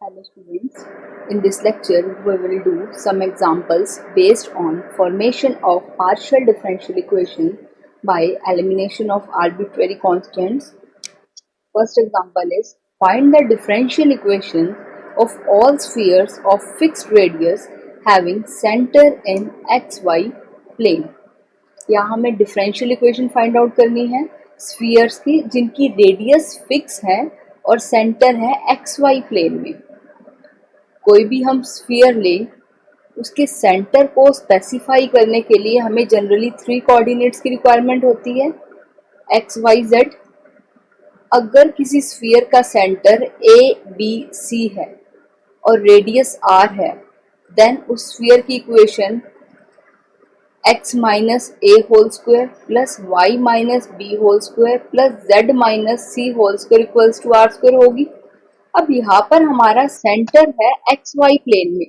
Hello students, in this lecture we will do some examples based on formation of partial differential equation by elimination of arbitrary constants. First example is find the differential equation of all spheres of fixed radius having center in xy plane. यहाँ हमें differential equation find out करनी है spheres की जिनकी radius fix है और centre है x y plane में। कोई भी हम स्फीयर लें उसके सेंटर को स्पेसिफाई करने के लिए हमें जनरली 3 कोऑर्डिनेट्स की रिक्वायरमेंट होती है, एक्स वाई जेड। अगर किसी स्फीयर का सेंटर ए बी सी है और रेडियस आर है, देन उस स्फीयर की equation x minus a whole square plus y minus b whole square plus z minus c whole square equals to r square होगी। अब यहाँ पर हमारा सेंटर है एक्स वाई प्लेन में।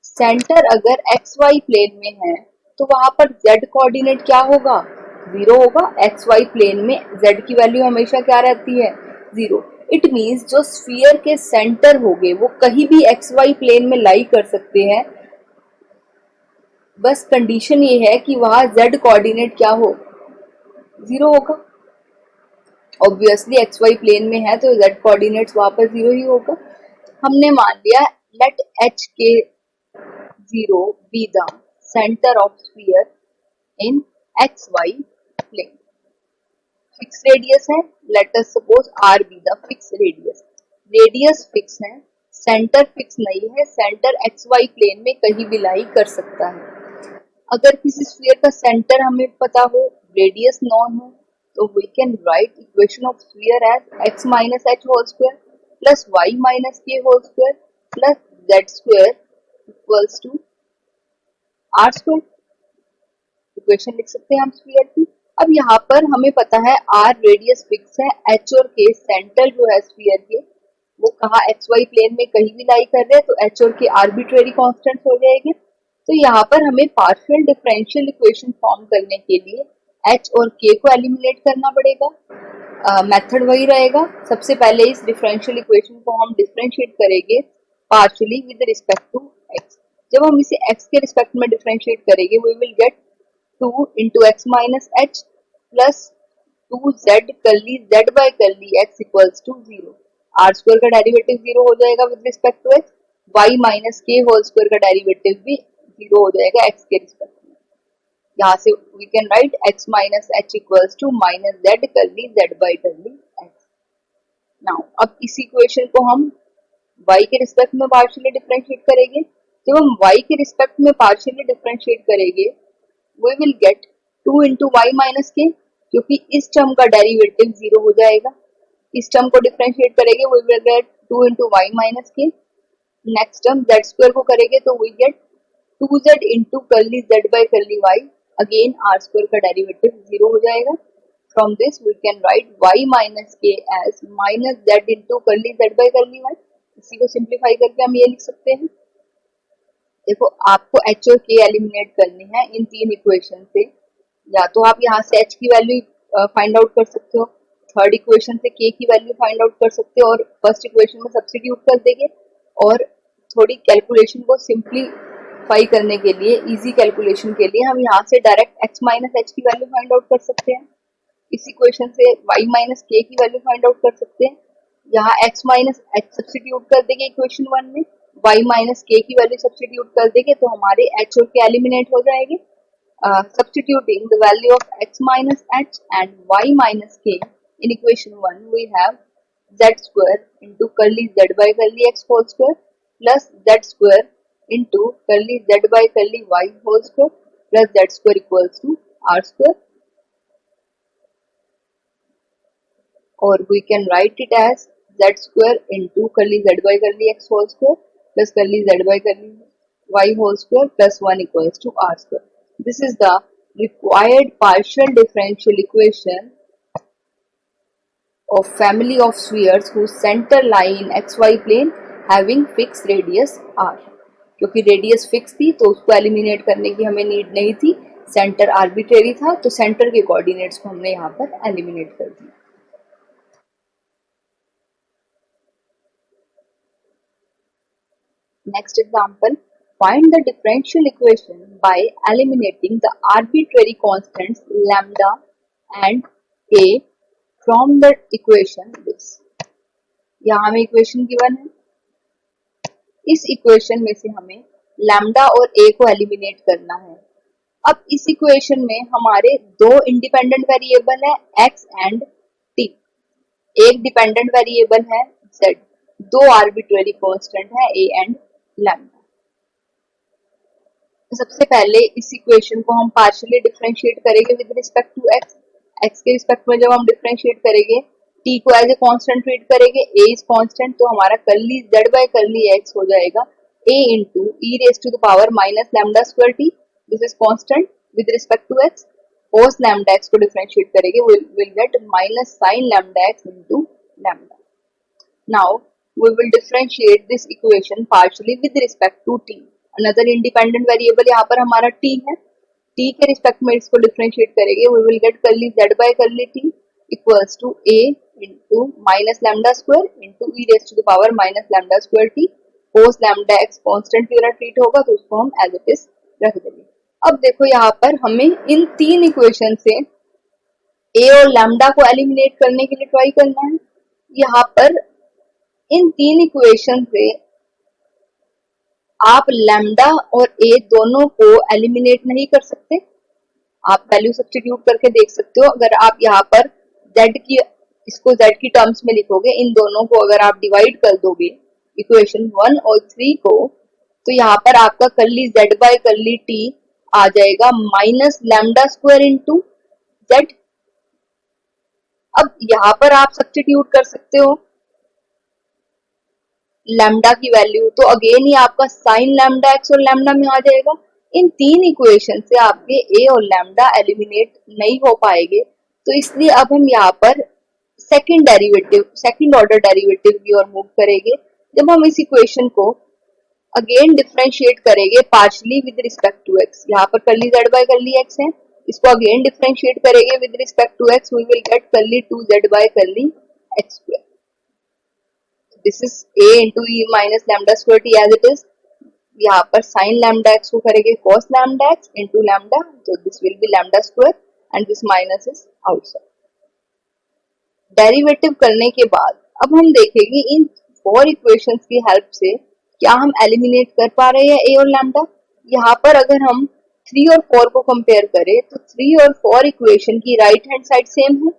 सेंटर अगर एक्स वाई प्लेन में है तो वहां पर जेड कोऑर्डिनेट क्या होगा? 0 होगा। एक्स वाई प्लेन में जेड की वैल्यू हमेशा क्या रहती है? 0। इट मीन्स जो स्फीयर के सेंटर होंगे वो कहीं भी एक्स वाई प्लेन में लाई कर सकते हैं, बस कंडीशन ये है कि वहां z कोऑर्डिनेट क्या हो? 0 होगा। ऑब्वियसली एक्स वाई प्लेन में है तो z कोऑर्डिनेट्स वहां पर 0 ही होगा। हमने मान लिया late h k 0 be the centre of sphere in x y plane. Fix radius है, let us suppose r be the fix radius. Radius fix है, सेंटर फिक्स नहीं है, सेंटर एक्स वाई प्लेन में कहीं भी लाई कर सकता है। अगर किसी स्फीयर का सेंटर हमें पता हो, रेडियस नॉन हो, तो we can write equation of sphere as x minus h whole square plus y minus के whole square plus z square equals to r square. Equation लिख सकते हैं हम स्फीयर की। अब यहाँ पर हमें पता है r रेडियस फिक्स है, h और k सेंटर जो है स्फीयर के वो कहाँ एक्स वाई प्लेन में कहीं भी लाई कर रहे हैं, तो h और k आर्बिट्रेरी कांस्टेंट्स हो जाएंगे। तो यहाँ पर हमें पार्शियल डिफरेंशियल इक्वेशन फॉर्म करने के लिए h और k को एलिमिनेट करना पड़ेगा। मेथड वही रहेगा। सबसे पहले इस डिफरेंशियल इक्वेशन को हम डिफरेंशिएट करेंगे partially with respect to x। जब हम इसे x के रिस्पेक्ट में डिफरेंशिएट करेंगे we will get 2 into x minus h plus 2z curly z by curly x equals to 0। r square का डेरिवेटिव 0 हो जाएगा with respect to x, y minus के होल स्क्वायर का डेरिवेटिव भी 0 हो जाएगा x के रिस्पेक्ट में। यहाँ से we can write x minus h equals to minus z curly z by curly x। Now अब इस इक्वेशन को हम y के रिस्पेक्ट में पार्शियली डिफरेंशिएट करेंगे। जब हम y के रिस्पेक्ट में पार्शियली डिफरेंशिएट करेंगे we will get 2 into y minus k, क्योंकि इस टर्म का डेरिवेटिव 0 हो जाएगा। इस टर्म को डिफरेंशिएट करेंगे we will get 2 into y minus k। Next term z square को करेंगे तो we get 2z into curly z by curly y, again r square का डेरिवेटिव 0 हो जाएगा। From this we can write y minus k as minus z into curly z by curly y। इसी को simplify करके हम ये लिख सकते हैं। देखो आपको h और k एलिमिनेट करनी है इन 3 इक्वेशन से। या तो आप यहाँ से h की वैल्यू फाइंड आउट कर सकते हो, थर्ड इक्वेशन से k की वैल्यू फाइंड आउट कर सकते हो और फर्स्ट इक्वेशन में सब्स्टिट्यूट कर देंगे। और थोड़ी कैलकुलेशन को सिंप्लीफाई करने के लिए, इजी कैलकुलेशन के लिए हम यहाँ से डायरेक्ट x माइनस एच की वैल्यू फाइंड आउट कर सकते हैं। इस इक्वेशन से y माइनस के की वैल्यू फाइंड आउट कर सकते हैं। यहाँ x माइनस एच सब्स्टिट्यूट कर देंगे इक्वेशन 1 में, y माइनस के की वैल्यू सब्स्टिट्यूट कर देंगे तो हमारे h और k एलिमिनेट हो जाएंगे। Substituting the value of x minus h and y minus k in equation 1 we have z square into curly z by curly x whole square plus z square into curly z by curly y whole square plus z square equals to r square, or we can write it as z square into curly z by curly x whole square plus curly z by curly y whole square plus 1 equals to r square. This is the required partial differential equation of family of spheres whose center lie in xy plane having fixed radius r। क्योंकि radius fix थी तो उसको eliminate करने की हमें need नहीं थी, centre arbitrary था तो सेंटर के कोऑर्डिनेट्स को हमने यहाँ पर एलिमिनेट कर दिया। Next example, find the differential equation by eliminating the arbitrary constants lambda and a from the equation this. यहाँ हमें इक्वेशन गिवन है, इस इक्वेशन में से हमें लैम्डा और a को एलिमिनेट करना है। अब इस इक्वेशन में हमारे दो इंडिपेंडेंट वेरिएबल है x एंड t, एक डिपेंडेंट वेरिएबल है z, दो आर्बिट्रेरी कांस्टेंट है a एंड लैम्डा। सबसे पहले इस इक्वेशन को हम पार्शियली डिफरेंशिएट करेंगे with respect to x। x के रिस्पेक्ट में जब हम डिफरेंशिएट करेंगे, t को एज ए कांस्टेंट ट्रीट करेंगे, a इज कांस्टेंट, तो हमारा curly z by curly x हो जाएगा a into e raise to the power minus lambda square t, this is constant with respect to x। cos lambda x को differentiate करेंगे, will get minus sine lambda x into lambda. Now we will differentiate this equation partially with respect to t. Another independent variable यहाँ पर हमारा t है, t के respect में इसको differentiate करेंगे, we will get curly z by curly t equals to a into minus lambda square into e raised to the power minus lambda square t। cos lambda x constant की तरह treat होगा, तो उसको हम as it is रख देंगे। अब देखो यहाँ पर हमें इन तीन इक्वेशन से a और लैम्डा को एलिमिनेट करने के लिए ट्राई करना है। यहाँ पर इन तीन इक्वेशन से आप लैम्डा और a दोनों को एलिमिनेट नहीं कर सकते, आप वैल्यू सब्स्टिट्यूट करके देख सकते हो। अगर आप यहाँ पर z की इसको z की टर्म्स में लिखोगे, इन दोनों को अगर आप डिवाइड कर दोगे इक्वेशन 1 और 3 को, तो यहाँ पर आपका curly z by curly t आ जाएगा minus lambda square into z। अब यहाँ पर आप सब्स्टिट्यूट कर सकते हो लैम्डा की वैल्यू, तो अगेन ही आपका साइन लैम्डा एक्स और लैम्डा में आ जाएगा। इन तीन इक्वेशन से आपके ए और लैम्डा एलिमिनेट नहीं हो पाएंगे, तो इसलिए अब हम यहाँ पर सेकंड ऑर्डर डेरिवेटिव की ओर मूव करेंगे। जब हम इस इक्वेशन को अगेन डिफरेंशिएट करेंगे partially with respect to x, यहाँ पर curly z by curly x है, इसको अगेन डिफरेंशिएट करेंगे with respect to x, we will get curly 2z by curly x square. This is a into e minus lambda square t as it is। यहाँ पर sin lambda x को करेंगे cos lambda x into lambda, so this will be lambda square and this minus is outside। Derivative करने के बाद अब हम देखेंगे इन फोर इक्वेशंस की हेल्प से क्या हम एलिमिनेट कर पा रहे हैं a और लैम्डा। यहाँ पर अगर हम 3 और 4 को कंपेयर करें तो 3 और 4 इक्वेशन की राइट हैंड साइड सेम है,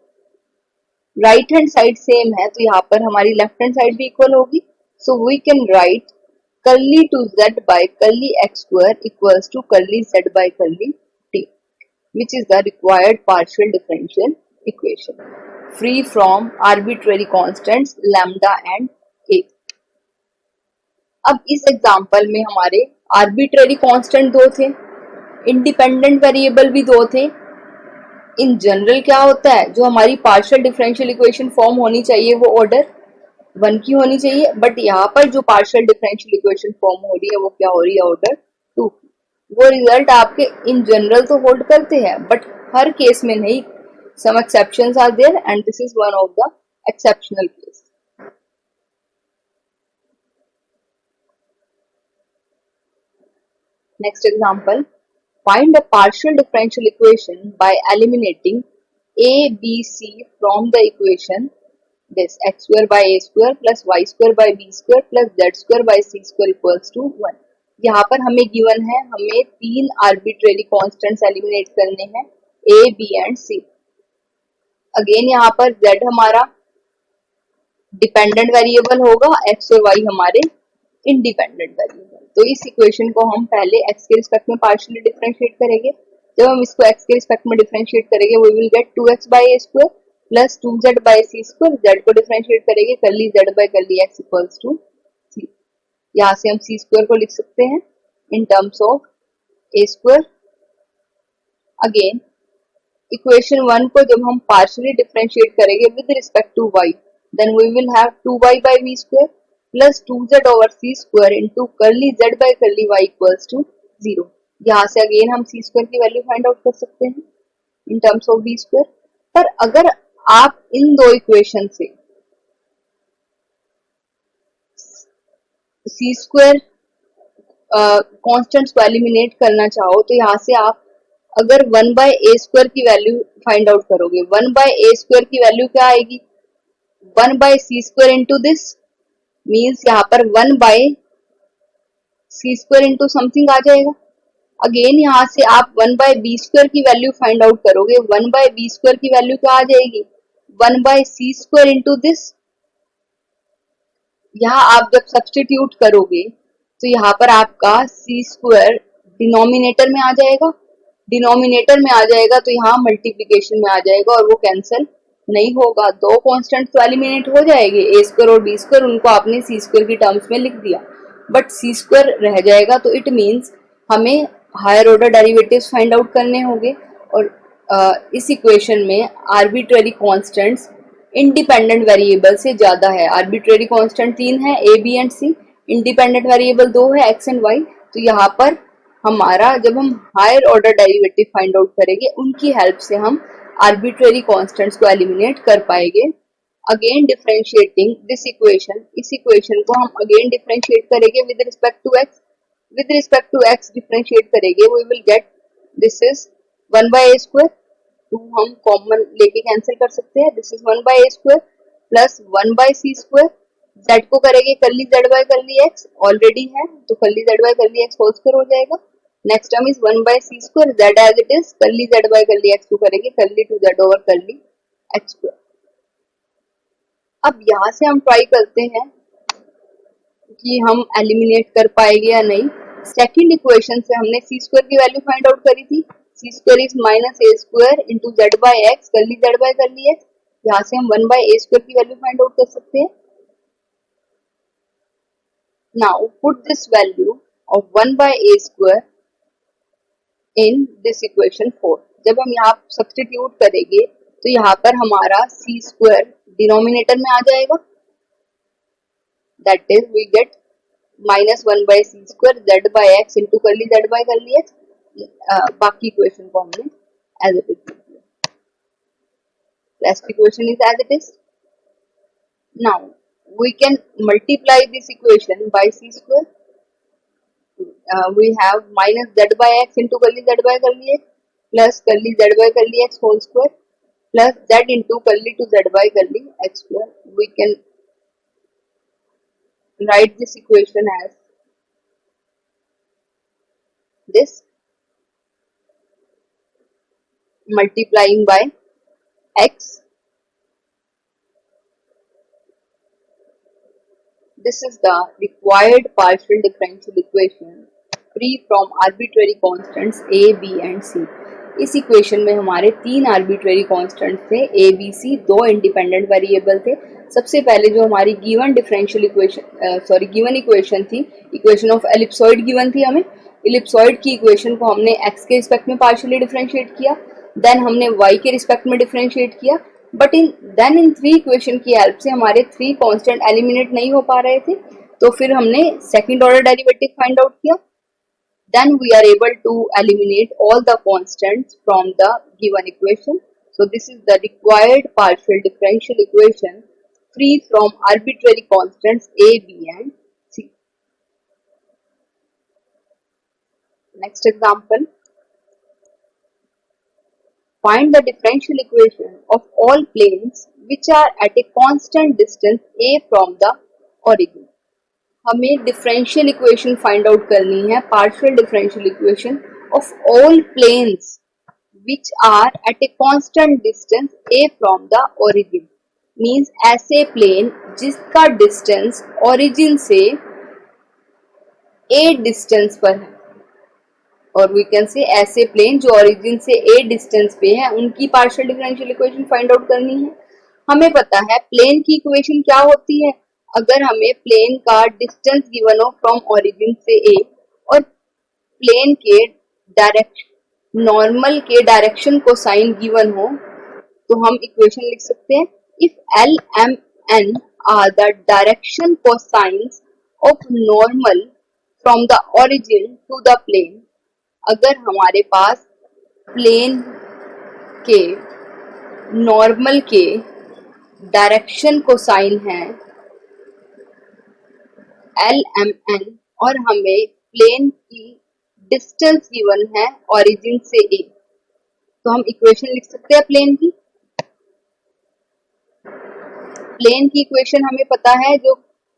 राइट हैंड साइड सेम है, तो यहाँ पर हमारी लेफ्ट हैंड साइड भी इक्वल होगी। So we can write curly two z by curly x square equals to curly z by curly t, which is the required partial differential equation free from arbitrary constants lambda and a। अब इस example में हमारे arbitrary constant दो थे, independent variable भी दो थे। In general क्या होता है, जो हमारी पार्शियल डिफरेंशियल इक्वेशन फॉर्म होनी चाहिए वो ऑर्डर 1 की होनी चाहिए, बट यहाँ पर जो पार्शियल डिफरेंशियल इक्वेशन फॉर्म हो रही है वो क्या हो रही है, ऑर्डर 2 की। वो रिजल्ट आपके इन जनरल तो होल्ड करते हैं, बट हर केस में नहीं, some exceptions are there and this is one of the exceptional case. Next example, find the partial differential equation by eliminating a, b, c from the equation this x square by a square plus y square by b square plus z square by c square equals to 1। यहाँ पर हमें given है, हमें तीन arbitrary constants eliminate करने हैं a, b and c। Again यहाँ पर z हमारा डिपेंडेंट वेरिएबल होगा, x और y हमारे इंडिपेंडेंट वेरिएबल। तो इस इक्वेशन को हम पहले x के रिस्पेक्ट में पार्शियली डिफरेंशिएट करेंगे। जब हम इसको x के रिस्पेक्ट में डिफरेंशिएट करेंगे, we will get 2x by a square plus 2z by c square. z को डिफरेंशिएट करेंगे curly z by curly x equals to c। यहाँ से हम c स्क्वायर को लिख सकते हैं in terms of a square. Again equation 1 को जब हम पार्शियली डिफरेंशिएट करेंगे with respect to y, then we will have 2y by v square plus 2z over c square into curly z by curly y equals to 0। यहाँ से again हम c square की value find out कर सकते हैं in terms of v square. पर अगर आप इन दो इक्वेशन से c स्क्वायर कॉन्स्टेंट्स को एलिमिनेट करना चाहो तो यहाँ से आप अगर 1/a² की वैल्यू फाइंड आउट करोगे, 1/a² की वैल्यू क्या आएगी, 1/c² इंटू दिस, मीन्स यहाँ पर 1/c² इंटू समथिंग आ जाएगा। अगेन यहाँ से आप 1/b² की वैल्यू फाइंड आउट करोगे, 1/b² की वैल्यू क्या आ जाएगी, 1/c² इंटू दिस। यहाँ आप जब सब्सटीट्यूट करोगे तो यहाँ पर आपका c² डिनोमिनेटर में आ जाएगा, डिनोमिनेटर में आ जाएगा तो यहाँ मल्टीप्लिकेशन में आ जाएगा और वो कैंसिल नहीं होगा। दो कांस्टेंट तो एलिमिनेट हो जाएंगे, a² और b², उनको आपने c² की टर्म्स में लिख दिया, बट c² रह जाएगा। तो इट मीन्स हमें higher order derivatives find out करने होंगे और इस इक्वेशन में आर्बिट्रेरी कांस्टेंट्स इंडिपेंडेंट वेरिएबल से ज्यादा है। आर्बिट्रेरी कांस्टेंट 3 है, a b and c, independent variable 2 है, एक्स एंड वाई। तो यहाँ पर हमारा जब हम higher order derivative find out करेंगे उनकी हेल्प से हम आर्बिट्रेरी कांस्टेंट्स को एलिमिनेट कर पाएंगे। अगेन डिफरेंशिएटिंग दिस इक्वेशन, इस इक्वेशन को हम अगेन डिफरेंशिएट करेंगे with respect to x, with respect to x differentiate करेंगे, we will get this is 1/a², 2 हम कॉमन लेके कैंसिल कर सकते हैं, this is 1/a² plus 1/c², z को करेंगे कर्ली z/कर्ली x, ऑलरेडी है तो कर्ली z/कर्ली x होल स्क्वायर हो जाएगा। Next term is 1/c², z as it is, curly z/कर्ली x को करेंगे curly 2z over curly x²। अब यहाँ से हम ट्राई करते हैं कि हम एलिमिनेट कर पाएंगे या नहीं। सेकंड इक्वेशन से हमने c² की वैल्यू फाइंड आउट करी थी, c² is -a² into z/x curly z/कर्ली x। यहाँ से हम 1/a² की वैल्यू फाइंड आउट कर सकते हैं। Now put this value of 1/a² in this equation 4। जब हम यहाँ सब्स्टिट्यूट करेंगे तो यहाँ पर हमारा c² डिनोमिनेटर में आ जाएगा, that is we get -1/c² z/x into curly z/कर्ली x। बाकी इक्वेशन को हमने एज इट इज लिख दिया, last equation is as it is. Now we can multiply this equation by c². We have minus z/x into curly z/कर्ली x plus curly z/कर्ली x whole square plus z into curly to z/कर्ली x square. We can write this equation as this, multiplying by x. This is the required partial differential equation free from arbitrary constants a, b and c. इस equation में हमारे 3 arbitrary constants थे, a, b, c, 2 independent variable थे। सबसे पहले जो हमारी given differential equation given equation थी, इक्वेशन ऑफ एलिप्सॉइड गिवन थी हमें। एलिप्सॉइड की इक्वेशन को हमने x के रिस्पेक्ट में पार्शियली डिफरेंशिएट किया, देन हमने y के रिस्पेक्ट में डिफरेंशिएट किया, बट इन 3 इक्वेशन की हेल्प से हमारे 3 कांस्टेंट एलिमिनेट नहीं हो पा रहे थे, तो फिर हमने second order derivative find out किया। Then we are able to eliminate all the constants from the given equation. So this is the required partial differential equation free from arbitrary constants a, b and c. Next example. Find the differential equation of all planes which are at a constant distance a from the origin. हमें differential equation find out करनी है, partial differential equation of all planes which are at a constant distance a from the origin. Means ऐसे plane जिसका distance origin से a distance पर है, और we can say ऐसे प्लेन जो ओरिजिन से a डिस्टेंस पे है उनकी partial differential equation find out करनी है। हमें पता है प्लेन की इक्वेशन क्या होती है, अगर हमें प्लेन का डिस्टेंस गिवन हो फ्रॉम ओरिजिन से a और प्लेन के डायरेक्शन नॉर्मल के डायरेक्शन को साइन गिवन हो तो हम इक्वेशन लिख सकते हैं, if L, M, N are the direction cosines of normal from the origin to the plane. अगर हमारे पास प्लेन के नॉर्मल के डायरेक्शन कोसाइन है L, M, N और हमें प्लेन की डिस्टेंस गिवन है ओरिजिन से ए, तो हम इक्वेशन लिख सकते हैं प्लेन की। प्लेन की इक्वेशन हमें पता है, जो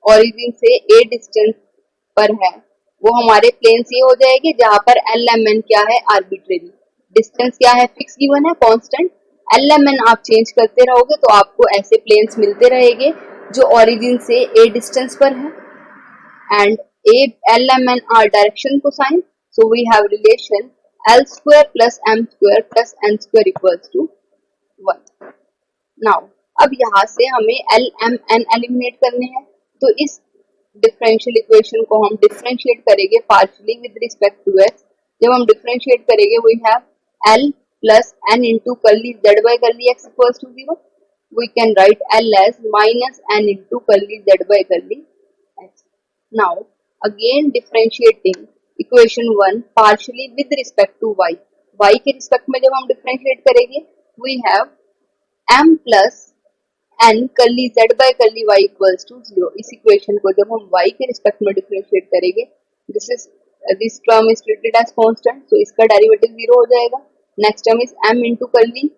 ओरिजिन से ए डिस्टेंस पर है वो हमारे प्लेन से हो जाएगी, जहां पर एल एम एन क्या है, आर्बिट्रेरी। डिस्टेंस क्या है, फिक्स गिवन है, कांस्टेंट। एल एम एन आप चेंज करते रहोगे तो आपको ऐसे प्लेन्स मिलते रहेंगे जो ओरिजिन से ए डिस्टेंस पर है। And a l m n are direction cosine, so we have relation l square plus m square plus n square equals to 1। Now अब यहाँ से हमें एल एम एन एलिमिनेट करने हैं, तो इस डिफरेंशियल इक्वेशन को हम डिफरेंशिएट करेंगे partially with respect to x. जब हम डिफरेंशिएट करेंगे we have l plus n into curly z by curly x equals to 0। We can write l as minus n into curly z by curly x. Now again differentiating equation 1 partially with respect to y. Y के respect में जब हम differentiate करेंगे we have m plus n curly z by curly y equals to 0। इस equation को जब हम y के रिस्पेक्ट में डिफरेंशिएट करेंगे, this term is treated as constant, तो इसका डेरिवेटिव 0 हो जाएगा। Next term is m into curly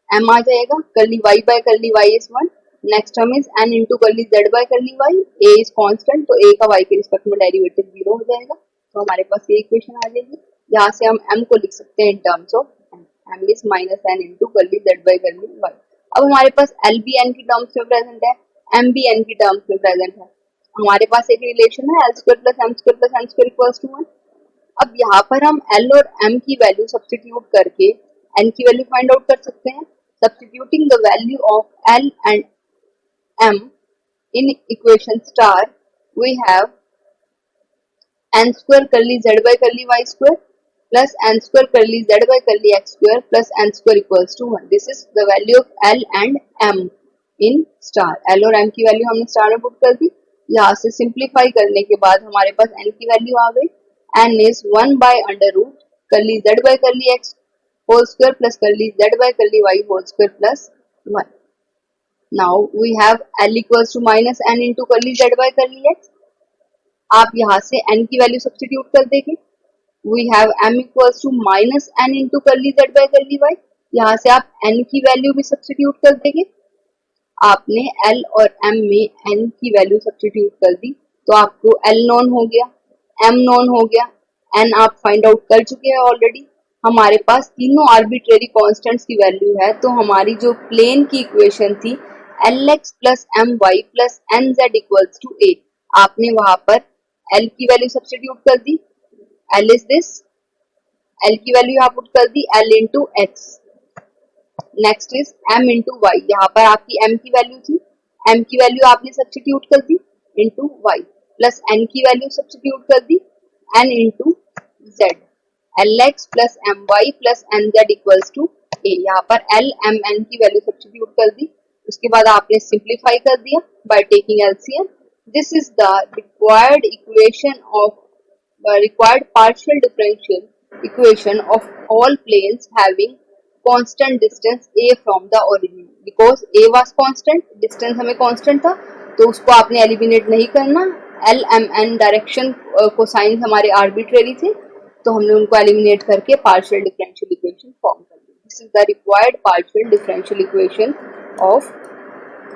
m आ जाएगा, curly y by curly y is 1। Next term is n into curly z by curly y, a is constant, तो a का y के respect में डेरिवेटिव 0 हो जाएगा। तो हमारे पास ये इक्वेशन आ जाएगी। यहाँ से हम m को लिख सकते हैं in terms of m is minus n into curly z by curly y। अब हमारे पास L भी n की टर्म्स में प्रेजेंट है, M भी n की टर्म्स में प्रेजेंट है। हमारे पास एक रिलेशन है L square plus M square plus N square equals to 1। अब यहाँ पर हम L और M की वैल्यू सब्स्टिट्यूट करके N की वैल्यू फाइंड आउट कर सकते हैं। Substituting the value of L and M in equation star, we have n square curly z by curly y square plus n square curly z by curly x square plus n square equals to 1. This is the value of L and M in star. L और M की value हमने star में put कर दी। यहाँ से simplify करने के बाद हमारे पास N की वैल्यू आ गई। N is 1 by under root curly z by curly x whole square plus curly z by curly y whole square plus 1. Now we have L equals to minus N into curly z by curly x. आप यहाँ से n की value substitute कर देंगे। We have m equals to minus n into curly z by curly y. यहाँ से आप n की वैल्यू भी सब्स्टिट्यूट कर देंगे। आपने l और m में n की वैल्यू सब्स्टिट्यूट कर दी तो आपको l नोन हो गया, m नोन हो गया, n आप फाइंड आउट कर चुके हैं ऑलरेडी। हमारे पास तीनों आर्बिट्रेरी कॉन्स्टेंट्स की वैल्यू है, तो हमारी जो प्लेन की इक्वेशन थी l x plus m y plus n z equals to a, आपने वहां पर L की वैल्यू सब्स्टिट्यूट कर दी। L इज दिस, L की वैल्यू यहाँ पुट कर दी L into x. Next is M into y, यहाँ पर आपकी M की वैल्यू थी, M की वैल्यू आपने सब्स्टिट्यूट कर दी इंटू वाई प्लस N की वैल्यू सब्स्टिट्यूट कर दी N into z. L x plus m y plus n z equals to a, यहाँ पर L M N की वैल्यू सब्स्टिट्यूट कर दी। उसके बाद आपने सिंप्लीफाई कर दिया by taking LCM। This is the required equation of required partial differential equation of all planes having constant distance a from the origin. Because a was constant, distance हमें constant था, तो उसको आपने एलिमिनेट नहीं करना। L M N direction cosine हमारे arbitrary थे, तो हमने उनको एलिमिनेट करके पार्शियल डिफरेंशियल इक्वेशन फॉर्म कर दी। This is the required partial differential equation of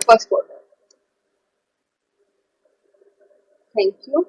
first order. Thank you.